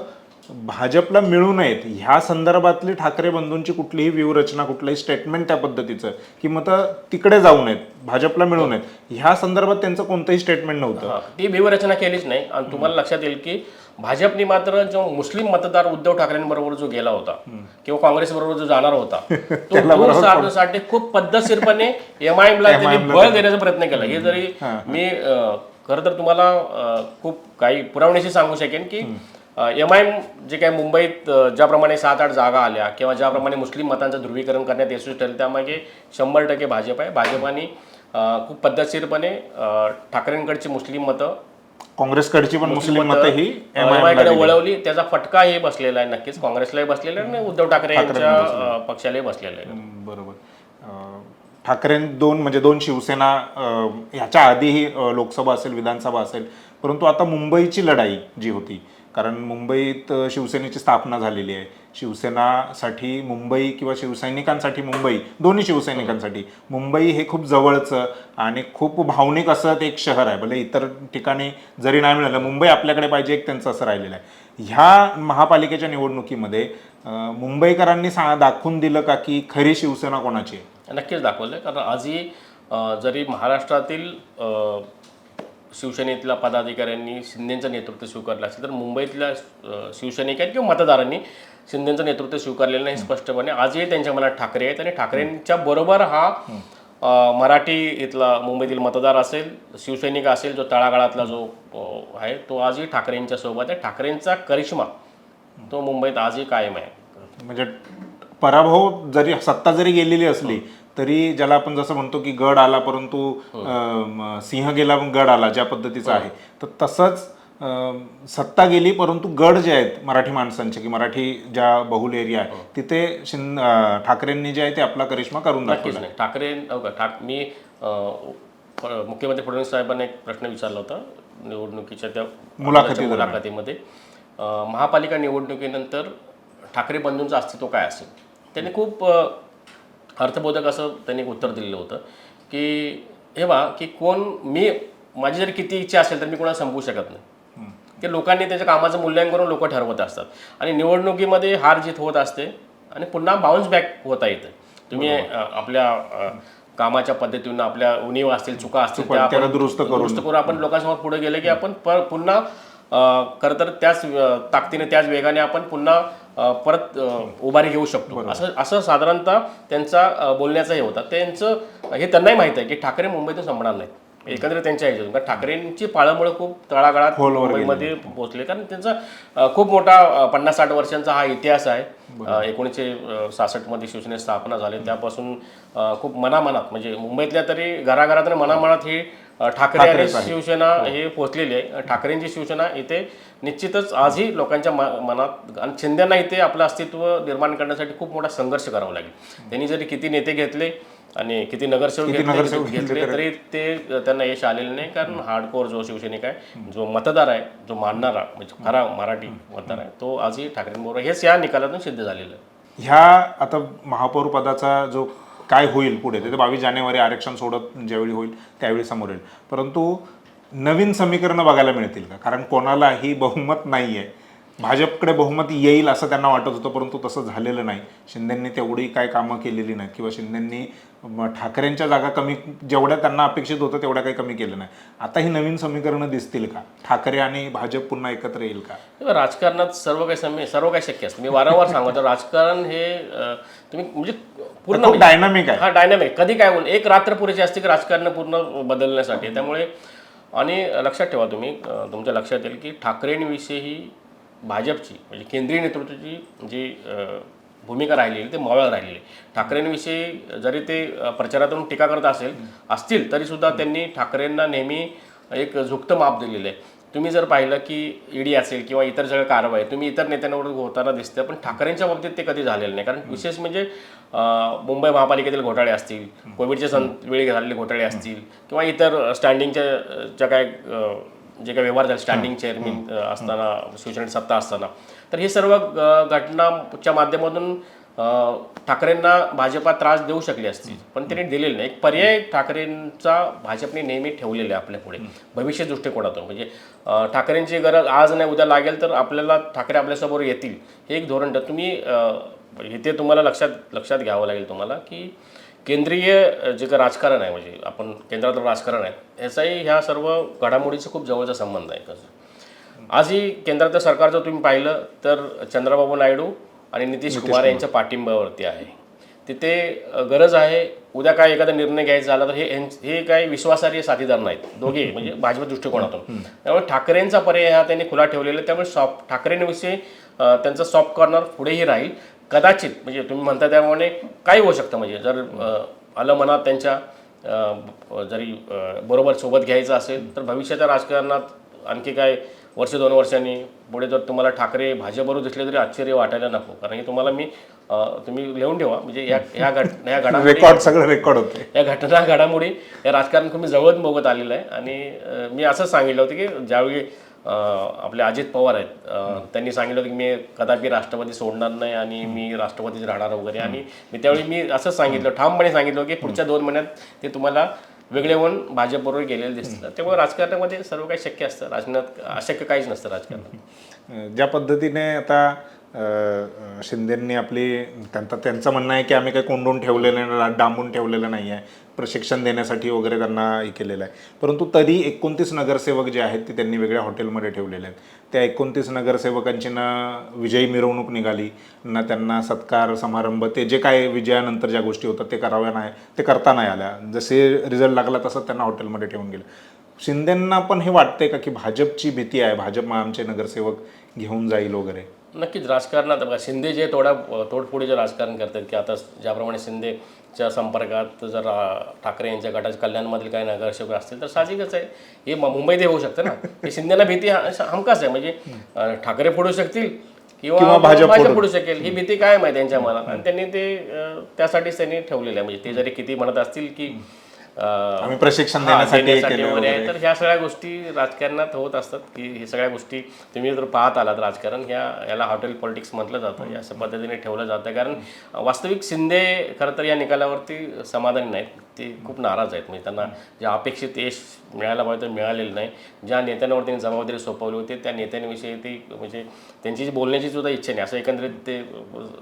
भाजपला मिळू नयेत ह्या संदर्भातली ठाकरे बंधूंची कुठलीही व्यूहरचना, कुठलंही स्टेटमेंट त्या पद्धतीचं की मतं तिकडे जाऊ नयेत, भाजपला मिळू नयेत, ह्या संदर्भात त्यांचं कोणतंही स्टेटमेंट नव्हतं. ती व्यूहरचना केलीच नाही. आणि तुम्हाला लक्षात येईल की भाजपने मात्र जो मुस्लिम मतदार उद्धव ठाकरेंबरोबर जो गेला होता किंवा काँग्रेस बरोबर जो जाणार होता तो दूर साधण्यासाठी खूप पद्धतशीरपणे MIM ला त्यांनी बळ देण्याचा प्रयत्न केला. हे जरी मी खरं तर तुम्हाला खूप काही पुरावण्याशी सांगू शकेन की MIM जे काही मुंबईत ज्याप्रमाणे 7-8 जागा आल्या किंवा ज्याप्रमाणे मुस्लिम मतांचं ध्रुवीकरण करण्यात यशस्वी ठरलं, त्यामागे 100% भाजप आहे. भाजपाने खूप पद्धतशीरपणे ठाकरेंकडची मुस्लिम मतं, काँग्रेसकडची पण मुस्लिम मतं ही MIM कडे वळवली. त्याचा फटका हे बसलेला आहे नक्कीच, काँग्रेसलाही बसलेला आहे आणि उद्धव ठाकरे यांच्या पक्षालाही बसलेला आहे. बरोबर. ठाकरे दोन शिवसेना ह्याच्या आधीही लोकसभा असेल, विधानसभा असेल, परंतु आता मुंबईची लढाई जी होती, कारण मुंबईत शिवसेनेची स्थापना झालेली आहे. शिवसेनासाठी मुंबई किंवा शिवसैनिकांसाठी मुंबई, दोन्ही शिवसैनिकांसाठी मुंबई हे खूप जवळचं आणि खूप भावनिक असं एक शहर आहे. भले इतर ठिकाणी जरी नाही मिळालं, मुंबई आपल्याकडे पाहिजे एक त्यांचं असं राहिलेलं आहे. ह्या महापालिकेच्या निवडणुकीमध्ये मुंबईकरांनी दाखवून दिलं का की खरी शिवसेना कोणाची आहे? नक्कीच दाखवलं. कारण आजही जरी महाराष्ट्रातील शिवसेनेतल्या पदाधिकाऱ्यांनी शिंदेचं नेतृत्व स्वीकारलं असेल, तर मुंबईतल्या शिवसैनिकांनी किंवा मतदारांनी शिंदेचं नेतृत्व स्वीकारलेलं नाही स्पष्टपणे. आजही त्यांच्या मनात ठाकरे आहेत आणि ठाकरेंच्या बरोबर हा मराठी इथला मुंबईतील मतदार असेल, शिवसैनिक असेल, जो तळागाळातला जो आहे तो आजही ठाकरेंच्या सोबत आहे. ठाकरेंचा करिश्मा तो मुंबईत आजही कायम आहे. म्हणजे पराभव जरी, सत्ता जरी गेलेली असली तरी, ज्याला आपण जसं म्हणतो की गड आला परंतु सिंह गेला पण गड आला, ज्या पद्धतीचं आहे, तर तसंच सत्ता गेली परंतु गड जे आहेत मराठी माणसांचे की मराठी ज्या बहुल एरिया आहे तिथे ठाकरेंनी जे आहे ते आपला करिश्मा करून दाखवला. नाही ठाकरे मी मुख्यमंत्री फडणवीस साहेबांना एक प्रश्न विचारला होता निवडणुकीच्या त्या मुलाखतीमध्ये, महापालिका निवडणुकीनंतर ठाकरे बंधूंचं अस्तित्व काय असेल. त्यांनी खूप अर्थबोधक असं त्यांनी उत्तर दिलेलं होतं की हे बा की माझी जरी किती इच्छा असेल तर मी कोणाला संपवू शकत नाही. की लोकांनी त्याच्या कामाचं मूल्यांकन करून लोक ठरवत असतात आणि निवडणुकीमध्ये हार जीत होत असते आणि पुन्हा बाउन्स बॅक होता येतं. तुम्ही आपल्या कामाच्या पद्धतीनं आपल्या उणीव असतील, चुका असतील त्या आपण दुरुस्त करून आपण लोकांसमोर पुढे गेले की आपण पुन्हा खरं तर त्याच ताकदीने त्याच वेगाने आपण पुन्हा परत उभारी घेऊ शकतो. असं साधारणतः त्यांचा बोलण्याचा हे होता. त्यांचं हे त्यांनाही माहीत आहे की ठाकरे मुंबईतून संपणार नाहीत एकंदरीत त्यांच्या ह्याच्यातून. कारण ठाकरेंची पाळंमुळं खूप तळागाळात मुंबईमध्ये पोहोचले, कारण त्यांचा खूप मोठा 50-60 वर्षांचा हा इतिहास आहे. 1966 मध्ये शिवसेनेची स्थापना झाली, त्यापासून खूप मनामनात म्हणजे मुंबईतल्या तरी घराघरात मनामनात ही ठाकरे आणि शिवसेना हे पोहोचलेली आहे. ठाकरेंची शिवसेना इथे निश्चितच आजही लोकांच्या मनात, आणि शिंदेना इथे आपलं अस्तित्व निर्माण करण्यासाठी खूप मोठा संघर्ष करावा लागेल. त्यांनी जरी किती नेते घेतले आणि किती नगरसेवक घेतले तरी ते त्यांना यश आलेलं नाही, कारण हार्डकोर जो शिवसैनिक आहे, जो मतदार आहे, जो मानणारा म्हणजे खरा मराठी मतदार आहे, तो आजही ठाकरेंबरोबर हेच या निकालातून सिद्ध झालेलं आहे. ह्या आता महापौर पदाचा जो काय होईल पुढे ते 22 जानेवारी आरक्षण सोडत ज्यावेळी होईल त्यावेळी समोर येईल, परंतु नवीन समीकरणं बघायला मिळतील का? कारण कोणालाही बहुमत नाही आहे. भाजपकडे बहुमत येईल असं त्यांना वाटत होतं, परंतु तसं झालेलं नाही. शिंदेंनी तेवढी काय कामं केलेली नाही किंवा शिंदेंनी ठाकरेंच्या जागा कमी, जेवढ्या त्यांना अपेक्षित होतं तेवढ्या काही कमी केलं नाही. आता ही नवीन समीकरणं दिसतील का? ठाकरे आणि भाजप पुन्हा एकत्र येईल का? राजकारणात सर्व काही शक्य असतं. मी वारंवार सांगतो, राजकारण हे तुम्ही म्हणजे पूर्ण डायनामिक आहे. हा डायनामिक, कधी काय होईल, एक रात्र पुरेशी असते की राजकारण पूर्ण बदलण्यासाठी. त्यामुळे आणि लक्षात ठेवा तुम्ही, तुमच्या लक्षात येईल की ठाकरेंविषयी भाजपची म्हणजे केंद्रीय नेतृत्वाची जी भूमिका राहिलेली ते मावळ राहिलेली. ठाकरेंविषयी जरी ते प्रचारातून टीका करत असतील तरीसुद्धा त्यांनी ठाकरेंना नेहमी एक झुकतं माप दिलेलं आहे. तुम्ही जर पाहिलं की ईडी असेल किंवा इतर सगळ्या कारवाई तुम्ही इतर नेत्यांवर होताना दिसते, पण ठाकरेंच्या बाबतीत ते कधी झालेलं नाही. कारण विशेष म्हणजे मुंबई महापालिकेतील घोटाळे असतील, कोविडच्या वेळी झालेले घोटाळे असतील किंवा इतर स्टँडिंगच्या ज्या काय जे काही व्यवहार झाले स्टँडिंग चेअरमॅन असताना, शिवसेनेची सत्ता असताना, तर हे सर्व घटनाच्या माध्यमातून ठाकरेंना भाजपा त्रास देऊ शकली असती, पण त्यांनी दिलेलं नाही. एक पर्याय ठाकरेंचा भाजपने नेहमी ठेवलेला आहे आपल्या पुढे भविष्य दृष्टिकोनातून. म्हणजे ठाकरेंची गरज आज नाही उद्या लागेल तर आपल्याला ठाकरे आपल्यासमोर येतील, हे एक धोरण तुम्ही इथे तुम्हाला लक्षात घ्यावं लागेल तुम्हाला की केंद्रीय जे काही राजकारण आहे, म्हणजे आपण केंद्रातलं राजकारण आहे, याचाही ह्या सर्व घडामोडीचा खूप जवळचा संबंध आहे. कसं आजही केंद्रातलं सरकार जर तुम्ही पाहिलं तर चंद्रबाबू नायडू आणि नितीश कुमार यांच्या पाठिंब्यावरती आहे. तिथे गरज आहे उद्या काय एखादा निर्णय घ्यायचा झाला तर हे काही विश्वासार्ह साथीदार नाहीत दोघे, म्हणजे भाजप दृष्टिकोनातून. त्यामुळे ठाकरेंचा पर्याय हा त्यांनी खुला ठेवलेला आहे. त्यामुळे ठाकरेंविषयी त्यांचा सॉफ्ट कॉर्नर पुढेही राहील कदाचित. म्हणजे तुम्ही म्हणता त्यामुळे काही होऊ शकतं, म्हणजे जर आलं मनात त्यांच्या जरी बरोबर सोबत घ्यायचं असेल तर भविष्याच्या राजकारणात आणखी काय वर्ष 2 वर्षांनी पुढे जर तुम्हाला ठाकरे भाजपबरोबर दिसले तरी आश्चर्य वाटायला नको. कारण हे तुम्हाला तुम्ही लिहून ठेवा, म्हणजे या रेकॉर्ड सगळं रेकॉर्ड होते. या घडामोडी या राजकारण तुम्ही जवळ बघत आलेलं आहे. आणि मी असं सांगितलं होतं की ज्यावेळी आपले अजित पवार आहेत त्यांनी सांगितलं होतं की मी कदापि राष्ट्रवादी सोडणार नाही आणि मी राष्ट्रवादीच राहणार वगैरे, आणि त्यावेळी मी असंच सांगितलं, ठामपणे सांगितलं की पुढच्या 2 महिन्यात ते तुम्हाला वेगळे होऊन भाजपबरोबर गेलेले दिसतात. त्यामुळे राजकारणामध्ये सर्व काही शक्य असतं, राजकारणात अशक्य काहीच नसतं राजकारणात. ज्या पद्धतीने आता शिंदेंनी त्यांचं म्हणणं आहे की आम्ही काही कोंडून ठेवलेलं नाही, डांबून ठेवलेलं नाही आहे, प्रशिक्षण देण्यासाठी वगैरे त्यांना हे केलेलं आहे. परंतु तरी 29 नगरसेवक जे आहेत ते त्यांनी वेगळ्या हॉटेलमध्ये ठेवलेले आहेत. त्या 29 नगरसेवकांची ना विजयी मिरवणूक निघाली ना, त्यांना सत्कार समारंभ, ते जे काय विजयानंतर ज्या गोष्टी होतात ते करता नाही आल्या. जसे रिझल्ट लागला तसं त्यांना हॉटेलमध्ये ठेवून गेलं. शिंदेंना पण हे वाटतंय का की भाजपची भीती आहे, भाजप आमचे नगरसेवक घेऊन जाईल वगैरे? नक्कीच राजकारणात बघा शिंदे जे तोडफोडीचे राजकारण करतात की आता ज्याप्रमाणे शिंदेच्या संपर्कात जर ठाकरे यांच्या गटाच्या कल्याणमधील काही नगरसेवक असतील तर साहजिकच आहे हे मुंबईतही होऊ शकतं ना. हे शिंदेला भीती हमखास आहे, म्हणजे ठाकरे फोडू शकतील किंवा भाजप फोडू शकेल ही भीती काय माहिती त्यांच्या मनात, आणि त्यांनी ते त्यासाठीच त्यांनी ठेवलेलं आहे. म्हणजे ते जरी किती म्हणत असतील की आम्ही प्रशिक्षण देण्यासाठी वगैरे, तर ह्या सगळ्या गोष्टी राजकारणात होत असतात की हे सगळ्या गोष्टी तुम्ही जर पाहत आलात राजकारण याला हॉटेल पॉलिटिक्स म्हटलं जातं, या पद्धतीने ठेवलं जातं. कारण वास्तविक शिंदे खरं तर या निकालावरती समाधानी नाहीत, ते खूप नाराज आहेत. म्हणजे त्यांना जे अपेक्षित यश मिळायला पाहिजे ते मिळालेलं नाही. ज्या नेत्यांवर त्यांनी जबाबदारी सोपवली होती त्या नेत्यांविषयी ती म्हणजे त्यांची बोलण्याची सुद्धा इच्छा नाही, असं एकंदरीत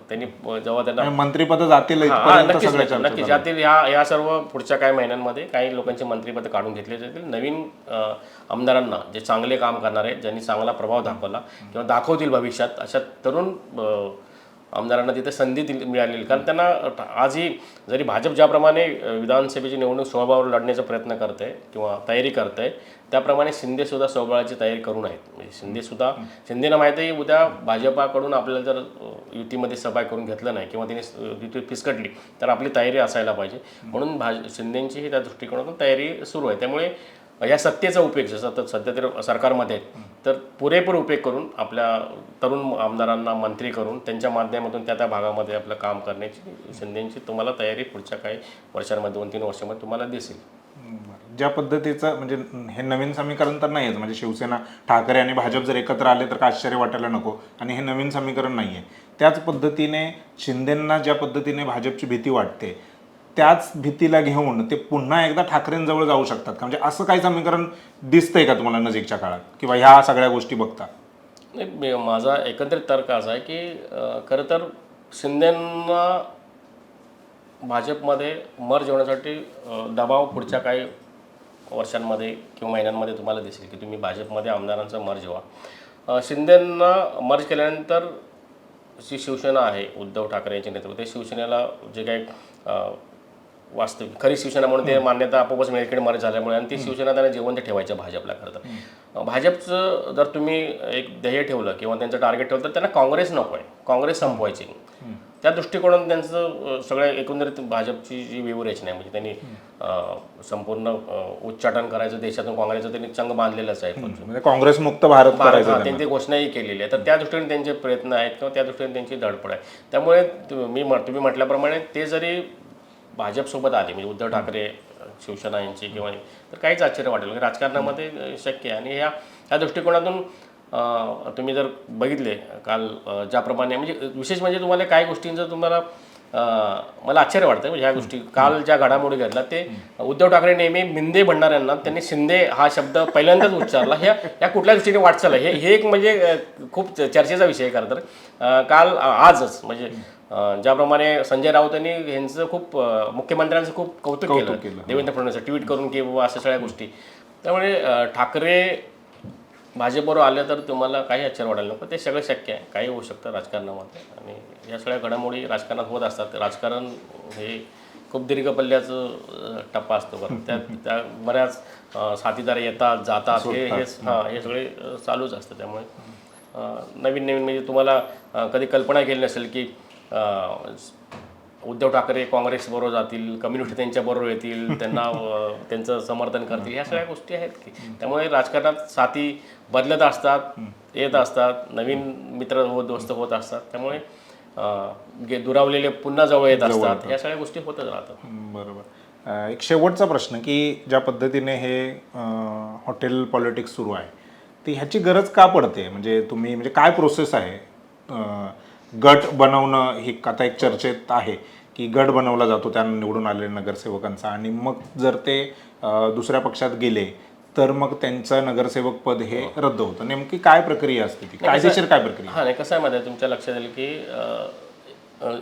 त्यांनी जेव्हा त्यांना मंत्रिपद जातील नक्कीच जातील. या सर्व पुढच्या काही महिन्यांमध्ये काही लोकांची मंत्रिपद काढून घेतले जातील. नवीन आमदारांना जे चांगले काम करणार आहेत, ज्यांनी चांगला प्रभाव दाखवला किंवा दाखवतील भविष्यात, अशा तरुण आमदारांना तिथे संधी मिळालेली. कारण त्यांना आजही जरी भाजप ज्याप्रमाणे विधानसभेची निवडणूक स्वबळावर लढण्याचा प्रयत्न करते किंवा तयारी करते, त्याप्रमाणे शिंदेसुद्धा स्वबळाची तयारी करून आहेत. म्हणजे शिंदेना माहीत आहे उद्या भाजपाकडून आपल्याला जर युतीमध्ये सहभाग करून घेतलं नाही किंवा तिने युती फिसकटली तर आपली तयारी असायला पाहिजे. म्हणून शिंदेंचीही त्या दृष्टिकोनातून तयारी सुरू आहे. त्यामुळे या सत्तेचा उपयोग जसं सध्या तरी सरकारमध्ये तर पुरेपूर उपयोग करून आपल्या तरुण आमदारांना मंत्री करून त्यांच्या माध्यमातून त्या भागामध्ये आपलं काम करण्याची शिंदेची तुम्हाला तयारी पुढच्या काही वर्षांमध्ये 2-3 वर्षांमध्ये तुम्हाला दिसेल. ज्या पद्धतीचं म्हणजे हे नवीन समीकरण तर नाही आहे, म्हणजे शिवसेना ठाकरे आणि भाजप जर एकत्र आले तर काय आश्चर्य वाटायला नको, आणि हे नवीन समीकरण नाही आहे. त्याच पद्धतीने शिंदेंना ज्या पद्धतीने भाजपची भीती वाटते त्याच भीतीला घेऊन ते पुन्हा एकदा ठाकरेंजवळ जाऊ शकतात का? म्हणजे असं काही समीकरण दिसतंय का तुम्हाला नजीकच्या काळात किंवा ह्या सगळ्या गोष्टी बघता? नाही, माझा एकंदरीत तर्क असा आहे की खरं तर शिंदेंना भाजपमध्ये मर्ज होण्यासाठी दबाव पुढच्या काही वर्षांमध्ये किंवा महिन्यांमध्ये तुम्हाला दिसेल की तुम्ही भाजपमध्ये आमदारांचा मर्ज व्हा. शिंदेंना मर्ज केल्यानंतर जी शिवसेना आहे उद्धव ठाकरे यांचे नेतृत्व, ते शिवसेनेला जे काही वास्तविक खरी शिवसेना म्हणून ते मान्यता आपोआपच मिळेकडे मर्ज झाल्यामुळे, आणि ती शिवसेना त्यांना जिवंत ठेवायचं भाजपला. खरं तर भाजपचं जर तुम्ही एक ध्येय ठेवलं किंवा त्यांचं टार्गेट ठेवलं तर त्यांना काँग्रेस नको आहे, काँग्रेस संपवायची. त्या दृष्टिकोनातून त्यांचं सगळ्या एकंदरीत भाजपची जी व्यूहरचना आहे म्हणजे त्यांनी संपूर्ण उच्चाटन करायचं देशातून काँग्रेसचं त्यांनी चंग बांधलेलंच आहे. म्हणजे काँग्रेस मुक्त भारत करायचं त्यांनी घोषणाही केलेली आहे. तर त्या दृष्टीने त्यांचे प्रयत्न आहेत किंवा त्या दृष्टीने त्यांची धडपड आहे. त्यामुळे तुम्ही म्हटल्याप्रमाणे ते जरी भाजपसोबत आले म्हणजे उद्धव ठाकरे शिवसेना यांची किंवा तर काहीच आश्चर्य वाटेल राजकारणामध्ये शक्य आहे. आणि ह्या दृष्टिकोनातून तुम्ही जर बघितले काल ज्याप्रमाणे म्हणजे विशेष म्हणजे तुम्हाला काही गोष्टींचं तुम्हाला मला आश्चर्य वाटतं म्हणजे ह्या गोष्टी काल ज्या घडामोडी घडल्या ते उद्धव ठाकरे नेहमी मिंदे म्हणणाऱ्यांना त्यांनी शिंदे हा शब्द पहिल्यांदाच उच्चारला. ह्या कुठल्या दृष्टीने वाटचाल आहे हे एक म्हणजे खूप चर्चेचा विषय आहे खरं तर. काल आजच म्हणजे ज्याप्रमाणे संजय राऊत यांनी यांचं खूप मुख्यमंत्र्यांचं खूप कौतुक केलं देवेंद्र फडणवीस ट्विट करून की बाबा अशा सगळ्या गोष्टी. त्यामुळे ठाकरे भाजपबरोबर आले तर तुम्हाला काही आश्चर्य वाटायला नको. ते सगळं शक्य आहे. काही होऊ शकतं राजकारणामध्ये आणि या सगळ्या घडामोडी राजकारणात होत असतात. राजकारण हे खूप दीर्घ पल्ल्याचं टप्पा असतो बरं. त्या बऱ्याच साथीदार येतात जातात हे सगळे चालूच असतं. त्यामुळे नवीन म्हणजे तुम्हाला कधी कल्पना केली नसेल की उद्धव ठाकरे काँग्रेसबरोबर जातील, कम्युनिस्ट त्यांच्याबरोबर येतील, त्यांचं समर्थन करतील. ह्या सगळ्या गोष्टी आहेत की त्यामुळे राजकारणात साथी बदलत असतात, येत असतात, नवीन मित्र दोस्त होत असतात. त्यामुळे दुरावलेले पुन्हा जवळ येत असतात. ह्या सगळ्या गोष्टी होतच राहतात. बरोबर. एक शेवटचा प्रश्न की ज्या पद्धतीने हे हॉटेल पॉलिटिक्स सुरू आहे ती ह्याची गरज का पडते म्हणजे तुम्ही म्हणजे काय प्रोसेस आहे? गट बनवणं ही आता एक चर्चेत आहे की गट बनवला जातो त्यांना निवडून आलेल्या नगरसेवकांचा आणि मग जर ते दुसऱ्या पक्षात गेले तर मग त्यांचं नगरसेवक पद हे रद्द होतं. नेमकी काय प्रक्रिया असते ती कायदेशीर काय प्रक्रिया? नाही कसं आहे मध्ये तुमच्या लक्षात येईल की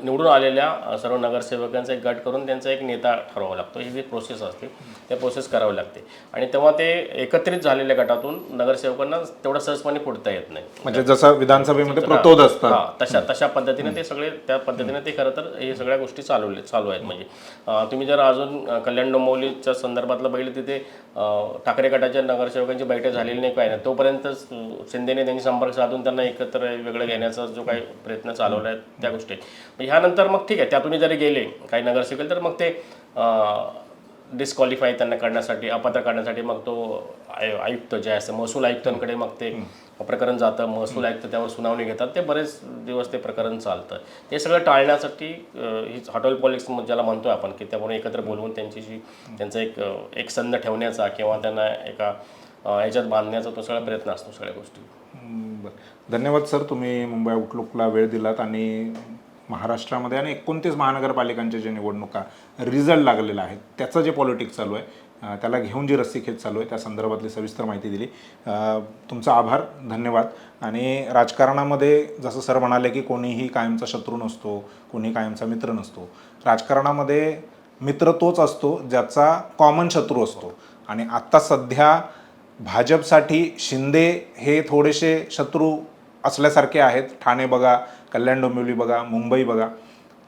निवडून आलेल्या सर्व नगरसेवकांचा एक गट करून त्यांचा एक नेता ठरवावा लागतो. ही जी प्रोसेस असते त्या प्रोसेस करावी लागते आणि तेव्हा ते एकत्रित झालेल्या गटातून नगरसेवकांना तेवढं सहजपणे फोडता येत नाही. म्हणजे जसं विधानसभेमध्ये प्रतोद असतात तशा पद्धतीने ते सगळे त्या पद्धतीने ते खरं तर हे सगळ्या गोष्टी चालू आहेत. म्हणजे तुम्ही जर अजून कल्याण डोंबिवलीच्या संदर्भातलं बघितलं तिथे ठाकरे गटाच्या नगरसेवकांची बैठक झालेली नाही काय नाही तोपर्यंत शिंदेने त्यांनी संपर्क साधून त्यांना एकत्र वेगळं घेण्याचा जो काही प्रयत्न चालवला आहे त्या गोष्टी. ह्यानंतर मग ठीक आहे त्यातून जरी गेले काही नगरसेवक तर मग ते डिस्क्वालिफाय त्यांना करण्यासाठी अपात्र करण्यासाठी मग तो आयुक्त जे असतं महसूल आयुक्तांकडे मग ते प्रकरण जातं. महसूल आयुक्त त्यावर सुनावणी घेतात. ते बरेच दिवस ते प्रकरण चालतं. ते सगळं टाळण्यासाठी ही हॉटेल पॉलिटिक्स ज्याला म्हणतो आपण की त्यामुळे एकत्र बोलवून त्यांचा एक संध ठेवण्याचा किंवा त्यांना एका ह्याच्यात बांधण्याचा तो सगळा प्रयत्न असतो सगळ्या गोष्टी. धन्यवाद सर तुम्ही मुंबई आउटलुकला वेळ दिलात आणि महाराष्ट्रामध्ये आणि 29 महानगरपालिकांच्या ज्या निवडणुका रिझल्ट लागलेला आहे त्याचं जे पॉलिटिक्स चालू आहे त्याला घेऊन जी रस्सीखेच चालू आहे त्या संदर्भातली सविस्तर माहिती दिली. तुमचा आभार धन्यवाद. आणि राजकारणामध्ये जसं सर म्हणाले की कोणीही कायमचा शत्रू नसतो कोणी कायमचा मित्र नसतो. राजकारणामध्ये मित्र तोच असतो ज्याचा कॉमन शत्रू असतो आणि आत्ता सध्या भाजपसाठी शिंदे हे थोडेसे शत्रू असल्यासारखे आहेत. ठाणे बघा, कल्याण डोंबिवली बघा, मुंबई बघा.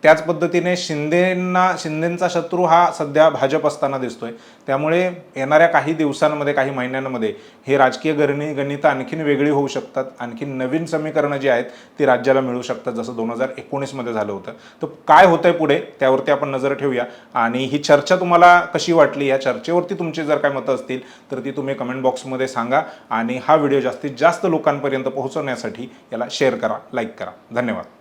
त्याच पद्धतीने शिंदेंचा शत्रू हा सध्या भाजप असताना दिसतोय. त्यामुळे येणाऱ्या काही दिवसांमध्ये काही महिन्यांमध्ये हे राजकीय गणितं आणखीन वेगळी होऊ शकतात. आणखीन नवीन समीकरणं जी आहेत ती राज्याला मिळू शकतात जसं 2019मध्ये झालं होतं. तर काय होतंय पुढे त्यावरती आपण नजर ठेवूया. आणि ही चर्चा तुम्हाला कशी वाटली या चर्चेवरती तुमची जर काय मतं असतील तर ती तुम्ही कमेंट बॉक्समध्ये सांगा. आणि हा व्हिडिओ जास्तीत जास्त लोकांपर्यंत पोहोचवण्यासाठी याला शेअर करा, लाईक करा. धन्यवाद.